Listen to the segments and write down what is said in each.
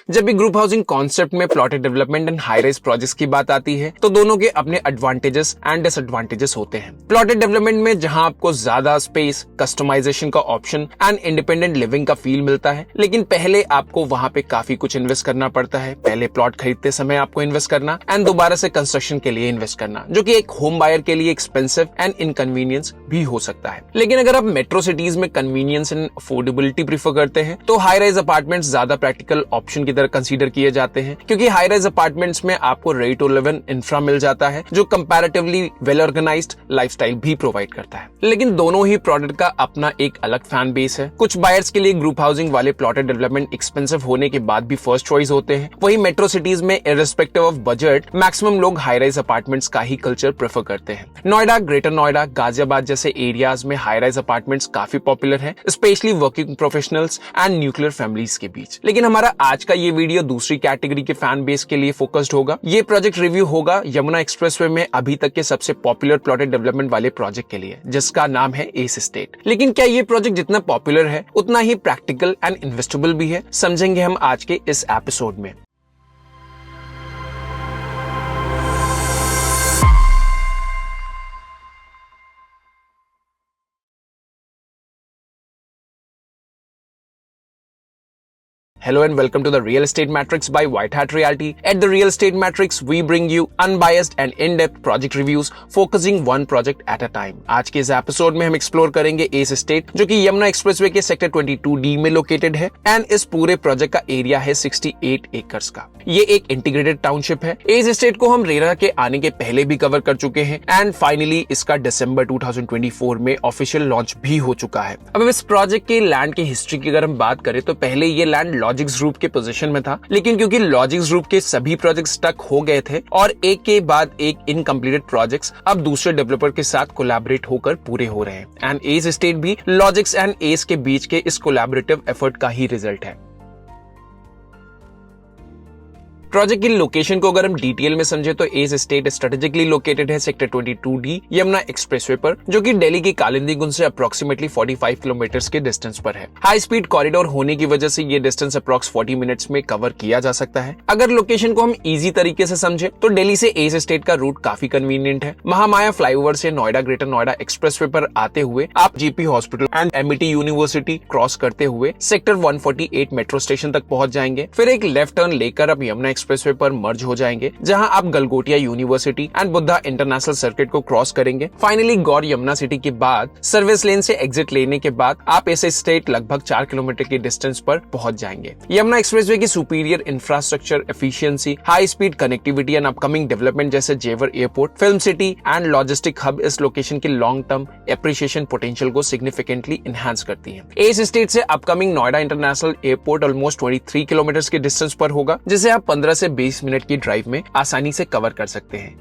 जब भी group housing concept में plotted development and high rise projects की बात आती है तो दोनों के अपने एडवांटेजेस एंड डिसएडवांटेजेस होते हैं। प्लॉटेड डेवलपमेंट में जहां आपको ज्यादा स्पेस, कस्टमाइजेशन का ऑप्शन एंड इंडिपेंडेंट लिविंग का फील मिलता है, लेकिन पहले आपको वहां पे काफी कुछ इन्वेस्ट करना पड़ता है। पहले प्लॉट खरीदते समय आपको इन्वेस्ट करना एंड दोबारा से कंस्ट्रक्शन के लिए इन्वेस्ट करना, जो कि एक होम बायर के लिए एक्सपेंसिव एंड इनकन्वीनियंस भी हो सकता है। लेकिन अगर आप मेट्रो सिटीज में कन्वीनियंस एंड अफोर्डेबिलिटी प्रीफर करते हैं तो हाई राइज अपार्टमेंट्स ज्यादा प्रैक्टिकल ऑप्शन की तरह कंसीडर किए जाते हैं, क्योंकि हाई राइज अपार्टमेंट्स में आपको ready to live in infra मिल जाता है जो कंपैरेटिवली वेल ऑर्गेनाइज्ड लाइफस्टाइल भी प्रोवाइड करता है। लेकिन दोनों ही प्रोडक्ट का अपना एक अलग फैन बेस है। कुछ बायर्स के लिए ग्रुप हाउसिंग वाले प्लॉटेड डेवलपमेंट एक्सपेंसिव होने के बाद भी फर्स्ट चॉइस होते हैं, वही मेट्रो सिटीज में इर्रेस्पेक्टिव ऑफ बजट मैक्सिमम लोग हाई राइज अपार्टमेंट्स का ही कल्चर प्रेफर करते हैं। नोएडा, ग्रेटर नोएडा, गाजियाबाद जैसे एरियाज में हाई राइज अपार्टमेंट्स काफी पॉपुलर है, specially working professionals and nuclear families के बीच। लेकिन हमारा आज का ये वीडियो दूसरी कैटेगरी के फैन बेस के लिए फोकस्ड होगा। ये प्रोजेक्ट रिव्यू होगा यमुना एक्सप्रेसवे में अभी तक के सबसे पॉपुलर प्लॉटेड डेवलपमेंट वाले प्रोजेक्ट के लिए, जिसका नाम है एस एस्टेट। लेकिन क्या ये प्रोजेक्ट जितना पॉपुलर है उतना ही प्रैक्टिकल एंड इन्वेस्टेबल भी है, समझेंगे हम आज के इस एपिसोड में। Hello and welcome to the Real Estate Matrix by White Hat Realty. At the Real Estate Matrix, we bring you unbiased and in-depth project reviews, focusing one project at a time. आज के इस episode में हम explore करेंगे S estate, जो कि Yamuna expressway के sector 22D में लोकेटेड है एंड इस पूरे प्रोजेक्ट का एरिया है 68 एकर्स का। ये एक इंटीग्रेटेड टाउनशिप है। एस एस्टेट को हम रेरा के आने के पहले भी कवर कर चुके हैं एंड फाइनली इसका दिसंबर 2024 में ऑफिशियल लॉन्च भी हो चुका है। अब इस प्रोजेक्ट के लैंड की हिस्ट्री की अगर हम बात करें तो पहले ये लैंड लॉजिक्स ग्रुप के पोजीशन में था, लेकिन क्योंकि लॉजिक्स ग्रुप के सभी प्रोजेक्ट स्टक हो गए थे और एक के बाद एक इनकम्प्लीटेड प्रोजेक्ट्स अब दूसरे डेवलपर के साथ कोलैबोरेट होकर पूरे हो रहे हैं एंड एस एस्टेट भी लॉजिक्स एंड एस के बीच के इस कोलैबोरेटिव एफर्ट का ही रिजल्ट है। प्रोजेक्ट की लोकेशन को अगर हम डिटेल में समझे तो एस एस्टेट स्ट्रेटेजिकली लोकेटेड है सेक्टर 22D यमुना एक्सप्रेसवे पर, जो कि दिल्ली की कालिंदी से अप्रोक्सीमेटली 45 किलोमीटर के डिस्टेंस पर है। हाई स्पीड कॉरिडोर होने की वजह से ये डिस्टेंस अप्रोक्स 40 मिनट्स में कवर किया जा सकता है। अगर लोकेशन को हम इजी तरीके से समझे तो दिल्ली से एस एस्टेट का रूट काफी कन्वीनियंट है। महामाया फ्लाईओवर से नोएडा ग्रेटर नोएडा एक्सप्रेसवे पर आते हुए आप GP hospital and MET university cross करते हुए सेक्टर 148 मेट्रो स्टेशन तक पहुंच जाएंगे। फिर एक लेफ्ट टर्न लेकर आप यमुना एक्सप्रेसवे पर मर्ज हो जाएंगे, जहां आप Galgotia university and Buddha international circuit को क्रॉस करेंगे। फाइनली गौर यमुना सिटी के बाद सर्विस लेन से एग्जिट लेने के बाद आप एस एस्टेट लगभग 4 किलोमीटर की डिस्टेंस पर पहुंच जाएंगे। यमुना एक्सप्रेसवे की superior infrastructure, efficiency, high speed connectivity and upcoming development जैसे जेवर airport, film city and logistic hub इस लोकेशन की लॉन्ग टर्म एप्रिसिएशन पोटेंशियल को सिग्निफिकेंटली एनहांस करती है। एस एस्टेट से upcoming Noida international airport almost 23 kilometre की डिस्टेंस पर होगा, जिसे आप 15 से 20 मिनट की ड्राइव में आसानी से कवर कर सकते हैं।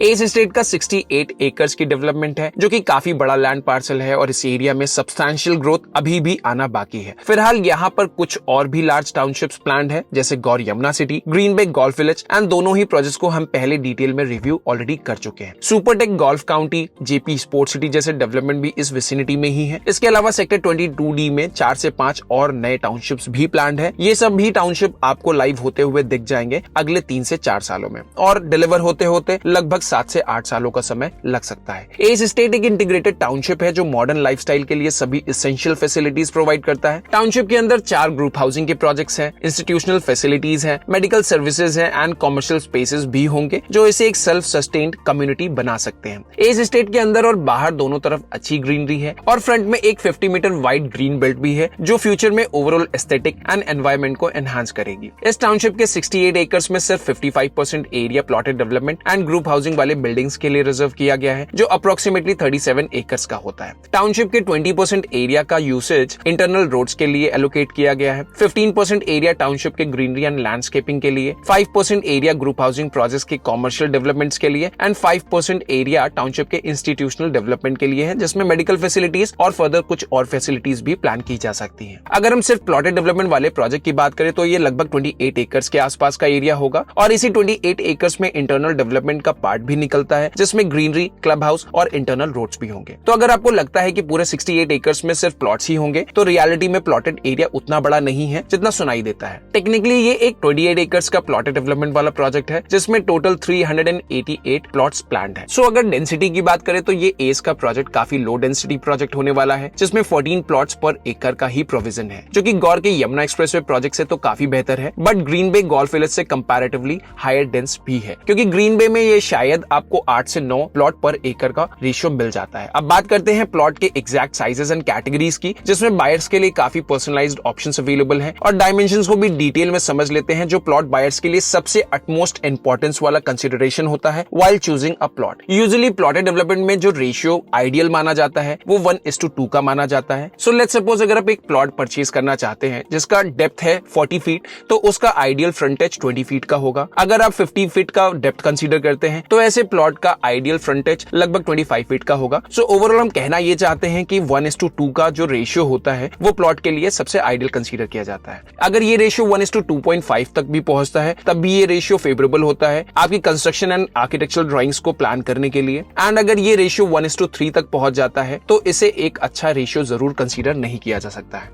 एस एस्टेट का 68 एकर्स की डेवलपमेंट है, जो कि काफी बड़ा लैंड पार्सल है और इस एरिया में सब्सटैंशियल ग्रोथ अभी भी आना बाकी है। फिलहाल यहाँ पर कुछ और भी लार्ज टाउनशिप्स प्लान्ड है, जैसे Gaur Yamuna city, green bay golf village and दोनों ही प्रोजेक्ट्स को हम पहले डिटेल में रिव्यू ऑलरेडी कर चुके हैं। Supertech golf county, JP sports city जैसे डेवलपमेंट भी इस विसिनिटी में ही है। इसके अलावा सेक्टर 22D में 4 से 5 और नए टाउनशिप्स भी प्लान्ड है। ये सब भी टाउनशिप आपको लाइव होते हुए दिख जाएंगे अगले 3 से 4 सालों में और डिलीवर होते होते लगभग 7 से 8 सालों का समय लग सकता है। एस एस्टेट एक इंटीग्रेटेड टाउनशिप है जो मॉडर्न लाइफस्टाइल के लिए सभी एसेंशियल फैसिलिटीज प्रोवाइड करता है। टाउनशिप के अंदर 4 ग्रुप हाउसिंग के प्रोजेक्ट्स हैं, इंस्टीट्यूशनल फैसिलिटीज हैं, मेडिकल सर्विसेज हैं एंड कमर्शियल स्पेसेस भी होंगे, जो इसे एक सेल्फ सस्टेन्ड कम्युनिटी बना सकते हैं। एस एस्टेट के अंदर और बाहर दोनों तरफ अच्छी ग्रीनरी है और फ्रंट में एक 50 मीटर वाइड ग्रीन बेल्ट भी है, जो फ्यूचर में ओवरऑल एस्थेटिक एंड एनवायरमेंट को एनहांस करेगी। इस टाउनशिप के 68 एकर्स में सिर्फ 55% area plotted development and group housing वाले बिल्डिंग्स के लिए रिजर्व किया गया है, जो अप्रोक्सीमेटली 37 एकर्स का होता है। टाउनशिप के 20% एरिया का यूसेज इंटरनल रोड्स के लिए एलोकेट किया गया है, 15% एरिया टाउनशिप के ग्रीनरी एंड लैंडस्केपिंग के लिए, 5% एरिया ग्रुप हाउसिंग प्रोजेक्ट्स के कॉमर्शियल डेवलपमेंट्स के लिए एंड 5% एरिया टाउनशिप के इंस्टीट्यूशनल डेवलपमेंट के लिए है, जिसमें मेडिकल फैसिलिटीज और फर्दर कुछ और फैसिलिटीज भी प्लान की जा सकती है। अगर हम सिर्फ प्लॉटेड डेवलपमेंट वाले प्रोजेक्ट की बात करें तो ये लगभग 28 एकर्स के आसपास का एरिया होगा और इसी 28 एकर्स में इंटरनल डेवलपमेंट का पार्ट भी निकलता है जिसमें ग्रीनरी, क्लब हाउस और इंटरनल रोड्स भी होंगे। तो अगर आपको लगता है कि पूरे 68 एकर्स में सिर्फ प्लॉट्स ही होंगे तो रियलिटी में प्लॉटेड एरिया उतना बड़ा नहीं है जितना सुनाई देता है। टेक्निकली ये एक 28 एकर्स का प्लॉटेड डेवलपमेंट वाला प्रोजेक्ट है जिसमें टोटल 388 प्लॉट्स प्लान्ड है। सो अगर डेंसिटी की बात करें तो ये एस का प्रोजेक्ट काफी लो डेंसिटी प्रोजेक्ट होने वाला है जिसमें 14 प्लॉट्स पर एकड़ का ही प्रोविजन है, जो कि गौर के यमुना एक्सप्रेसवे प्रोजेक्ट से तो काफी बेहतर है, but green bay golf village से कंपैरेटिवली हायर डेंस भी है, क्योंकि ग्रीन बे में ये शायद आपको 8 से 9 प्लॉट पर एकड़ का रेशियो मिल जाता है। अब बात करते हैं प्लॉट के एग्जैक्ट साइजेस एंड कैटेगरीज की, जिसमें बायर्स के लिए काफी पर्सनलाइज्ड ऑप्शंस अवेलेबल हैं, और डायमेंशंस को भी डिटेल में समझ लेते हैं, जो प्लॉट बायर्स के लिए सबसे अटमोस्ट इंपॉर्टेंस वाला कंसिडरेशन होता है while choosing a plot. Usually plotted development में जो रेशियो आइडियल माना जाता है वो 1:2 का माना जाता है। सो लेट्स सपोज अगर आप एक प्लॉट परचेज करना चाहते हैं जिसका डेप्थ है 40 फीट, तो उसका आइडियल फ्रंटेज 20 फीट का होगा। अगर आप 50 फीट का डेप्थ कंसीडर करते हैं तो ऐसे प्लॉट का आइडियल फ्रंटेज लगभग 25 फीट का होगा। सो ओवरऑल हम कहना ये चाहते हैं कि 1:2 का जो रेशियो होता है वो प्लॉट के लिए सबसे आइडियल कंसीडर किया जाता है। अगर ये रेशियो 1:2.5 तक भी पहुंचता है तब भी ये रेशियो फेवरेबल होता है आपकी कंस्ट्रक्शन एंड आर्किटेक्चरल ड्राइंग्स को प्लान करने के लिए। एंड अगर ये रेशियो 1:3 तक पहुंच जाता है तो इसे एक अच्छा रेशियो जरूर कंसीडर नहीं किया जा सकता है।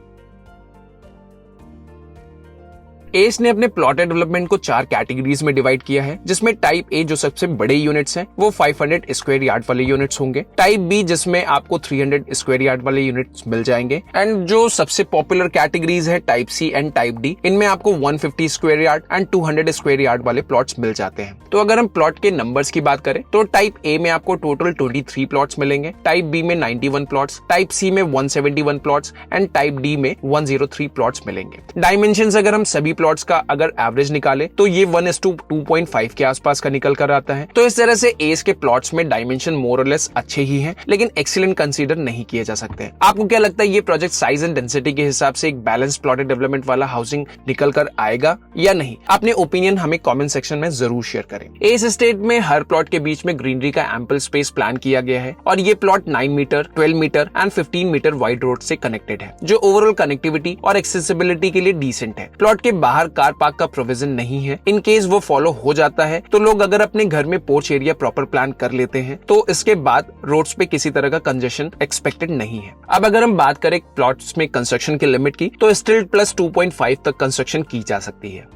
एस ने अपने प्लॉटेड डेवलपमेंट को 4 कैटेगरीज में डिवाइड किया है, जिसमें टाइप ए जो सबसे बड़े यूनिट्स हैं वो 500 स्क्वायर यार्ड वाले यूनिट्स होंगे, टाइप बी जिसमें आपको 300 स्क्वायर यार्ड वाले यूनिट्स मिल जाएंगे, एंड जो सबसे पॉपुलर कैटेगरीज है type C and type D, इनमें आपको 150 square yard and 200 square yard वाले प्लॉट्स मिल जाते हैं। तो अगर हम प्लॉट के नंबर्स की बात करें तो टाइप ए में आपको टोटल 23 प्लॉट्स मिलेंगे, टाइप बी में 91 प्लॉट्स, टाइप सी में 171 प्लॉट्स एंड टाइप डी में 103 प्लॉट्स मिलेंगे। डायमेंशंस अगर हम सभी प्लॉट्स का अगर एवरेज निकाले तो ये 1:2.5 के आसपास का निकल कर आता है। तो इस तरह से एस के प्लॉट्स में डायमेंशन मोर और लेस अच्छे ही हैं, लेकिन एक्सीलेंट कंसीडर नहीं किए जा सकते। आपको क्या लगता है ये प्रोजेक्ट साइज एंड डेंसिटी के हिसाब से एक बैलेंस प्लॉटेड डेवलपमेंट वाला हाउसिंग निकल कर आएगा या नहीं? अपने ओपिनियन हमें कमेंट सेक्शन में जरूर शेयर करें। एस एस्टेट में हर प्लॉट के बीच में ग्रीनरी का एम्पल स्पेस प्लान किया गया है और ये plot 9 metre, 12 metre and 15 metre wide road से कनेक्टेड है, जो ओवरऑल कनेक्टिविटी और एक्सेसिबिलिटी के लिए डिसेंट है। प्लॉट के बाहर कार पार्क का प्रोविजन नहीं है। इन केस वो फॉलो हो जाता है तो लोग अगर अपने घर में पोर्च एरिया प्रॉपर प्लान कर लेते हैं तो इसके बाद रोड्स पे किसी तरह का कंजेशन एक्सपेक्टेड नहीं है। अब अगर हम बात करें प्लॉट्स में कंस्ट्रक्शन के लिमिट की तो स्टिल +2.5 तक कंस्ट्रक्शन की जा सकती है।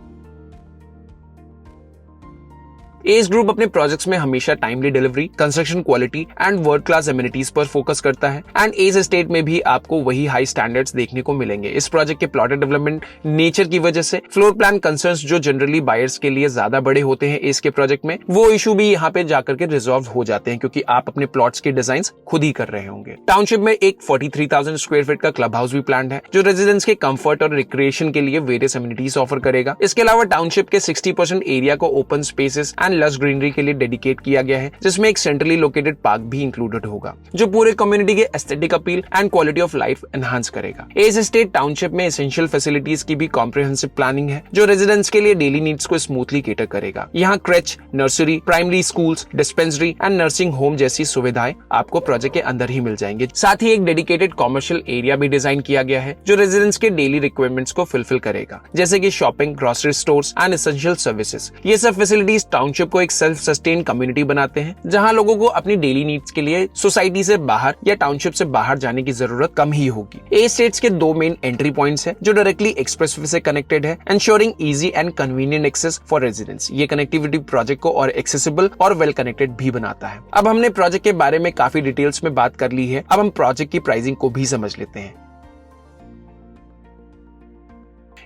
एस ग्रुप अपने प्रोजेक्ट्स में हमेशा timely delivery, construction quality and world class amenities पर फोकस करता है, एंड एस एस्टेट में भी आपको वही हाई स्टैंडर्ड्स देखने को मिलेंगे। इस प्रोजेक्ट के प्लॉटेड डेवलपमेंट नेचर की वजह से फ्लोर प्लान कंसर्न्स जो जनरली बायर्स के लिए ज्यादा बड़े होते हैं एस के प्रोजेक्ट में, वो इशू भी यहाँ पे जाकर के रिजॉल्व हो जाते हैं, क्योंकि आप अपने प्लॉट्स के डिजाइन खुद ही कर रहे होंगे। टाउनशिप में एक 43,000 स्क्वायर फीट का क्लब हाउस भी प्लान है, जो रेजिडेंट्स के कंफर्ट और रिक्रिएशन के लिए वेरियस एमिनिटीज ऑफर करेगा। इसके अलावा टाउनशिप के 60% एरिया को open spaces and lush greenery के लिए डेडिकेट किया गया है, जिसमें एक सेंट्रली लोकेटेड पार्क भी इंक्लूडेड होगा, जो पूरे कम्युनिटी के aesthetic appeal and quality of life enhance करेगा। एस एस्टेट टाउनशिप में एसेंशियल फैसिलिटीज की भी कॉम्प्रिहेंसिव प्लानिंग है, जो रेजिडेंट्स के लिए डेली नीड्स को स्मूथली केटर करेगा। यहाँ creche, nursery, primary schools, dispensary and nursing home जैसी सुविधाएं आपको प्रोजेक्ट के अंदर ही मिल जाएंगे। साथ ही एक डेडिकेटेड कॉमर्शियल एरिया भी डिजाइन किया गया है, जो रेजिडेंट्स के डेली रिक्वायरमेंट्स को फुलफिल करेगा, जैसे कि shopping, grocery stores and essential services. ये सब फैसिलिटीज टाउनशिप को एक सेल्फ सस्टेन कम्युनिटी बनाते हैं, जहां लोगों को अपनी डेली नीड्स के लिए सोसाइटी से बाहर या टाउनशिप से बाहर जाने की जरूरत कम ही होगी। ए स्टेट्स के 2 मेन एंट्री पॉइंट्स हैं, जो डायरेक्टली एक्सप्रेसवे से कनेक्टेड है, ensuring easy and convenient access for residents. ये कनेक्टिविटी प्रोजेक्ट को और एक्सेसिबल और वेल कनेक्टेड भी बनाता है। अब हमने प्रोजेक्ट के बारे में काफी डिटेल्स में बात कर ली है, अब हम प्रोजेक्ट की प्राइसिंग को भी समझ लेते हैं।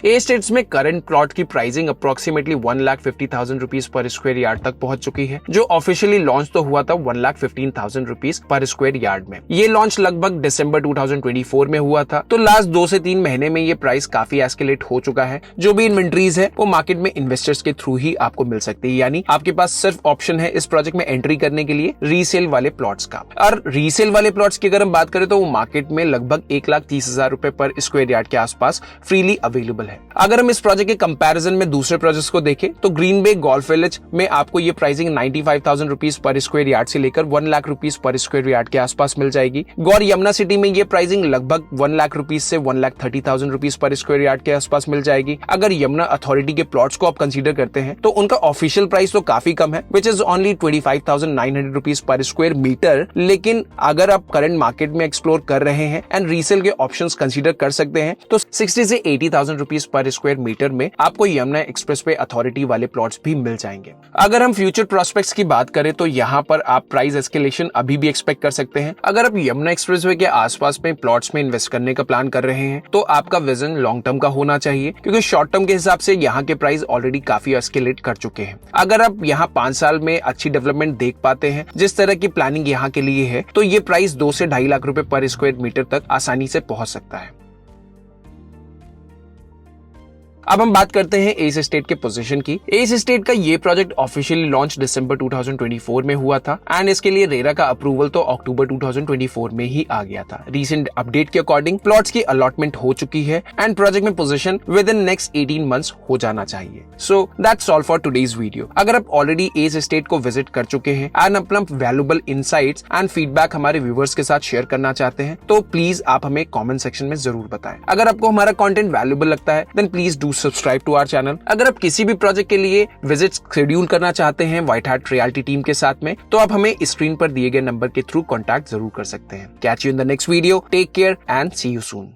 ए स्टेट्स में करंट प्लॉट की pricing approximately 1,50,000 rupees per square yard तक पहुंच चुकी है, जो ऑफिशियली लॉन्च तो हुआ था 1,15,000 रुपीज पर स्क्वायर यार्ड में। ये लॉन्च लगभग दिसंबर 2024 में हुआ था, तो लास्ट 2 से 3 महीने में ये प्राइस काफी एस्केलेट हो चुका है। जो भी इन्वेंट्रीज है वो मार्केट में इन्वेस्टर्स के थ्रू ही आपको मिल सकती है, यानी आपके पास सिर्फ ऑप्शन है इस प्रोजेक्ट में एंट्री करने के लिए रीसेल वाले प्लॉट्स का। और रीसेल वाले प्लॉट्स की अगर हम बात करें तो वो मार्केट में लगभग 1,30,000 रुपए पर स्क्वायर यार्ड के आसपास फ्रीली अवेलेबल है। अगर हम इस प्रोजेक्ट के कंपैरिजन में दूसरे प्रोजेक्ट्स को देखें तो ग्रीन बे गोल्फ विलेज में आपको ये pricing 95,000 rupees per square yard से लेकर 1 lakh rupees per square yard के आसपास मिल जाएगी। गौर यमुना सिटी में ये प्राइसिंग लगभग 1 लाख रुपीज से 1,30,000 रुपीज पर स्क्वायर यार्ड के आसपास मिल जाएगी। अगर यमुना अथॉरिटी के प्लॉट्स को आप कंसीडर करते हैं तो उनका ऑफिशियल प्राइस तो काफी कम है, which is only 25,900 rupees per square metre. लेकिन अगर आप करंट मार्केट में एक्सप्लोर कर रहे हैं एंड रीसेल के ऑप्शंस कंसीडर कर सकते हैं तो 60 से 80,000 रुपीज पर स्क्वायर मीटर में आपको यमुना एक्सप्रेसवे अथॉरिटी वाले प्लॉट्स भी मिल जाएंगे। अगर हम फ्यूचर प्रोस्पेक्ट्स की बात करें तो यहाँ पर आप प्राइस एस्केलेशन अभी भी एक्सपेक्ट कर सकते हैं। अगर आप यमुना एक्सप्रेसवे के आसपास में प्लॉट्स में इन्वेस्ट करने का प्लान कर रहे हैं तो आपका विजन लॉन्ग टर्म का होना चाहिए, क्योंकि शॉर्ट टर्म के हिसाब से यहाँ के प्राइस ऑलरेडी काफी एस्केलेट कर चुके हैं। अगर आप यहाँ 5 साल में अच्छी डेवलपमेंट देख पाते हैं जिस तरह की प्लानिंग यहाँ के लिए है तो ये प्राइस 2 से 2.5 लाख रुपए पर स्क्वायर मीटर तक आसानी से पहुंच सकता है। अब हम बात करते हैं एस एस्टेट के पोजीशन की। एस एस्टेट का ये प्रोजेक्ट ऑफिशियली लॉन्च दिसंबर 2024 में हुआ था एंड इसके लिए रेरा का अप्रूवल तो अक्टूबर 2024 में ही आ गया था। रीसेंट अपडेट के अकॉर्डिंग प्लॉट्स की अलॉटमेंट हो चुकी है एंड प्रोजेक्ट में position with in next 18 months हो जाना चाहिए। So that's all for today's video. अगर आप ऑलरेडी एस एस्टेट को विजिट कर चुके हैं एंड अपना वैल्यूएबल इनसाइट्स एंड फीडबैक हमारे व्यूअर्स के साथ शेयर करना चाहते हैं तो प्लीज आप हमें कमेंट सेक्शन में जरूर बताएं। अगर आपको हमारा कंटेंट वैल्यूएबल लगता है then please do subscribe to our channel. अगर आप किसी भी प्रोजेक्ट के लिए विजिट शेड्यूल करना चाहते हैं व्हाइट हार्ट रियल्टी टीम के साथ में तो आप हमें स्क्रीन पर दिए गए नंबर के थ्रू कांटेक्ट जरूर कर सकते हैं। Catch you in the next video. Take care and see you soon.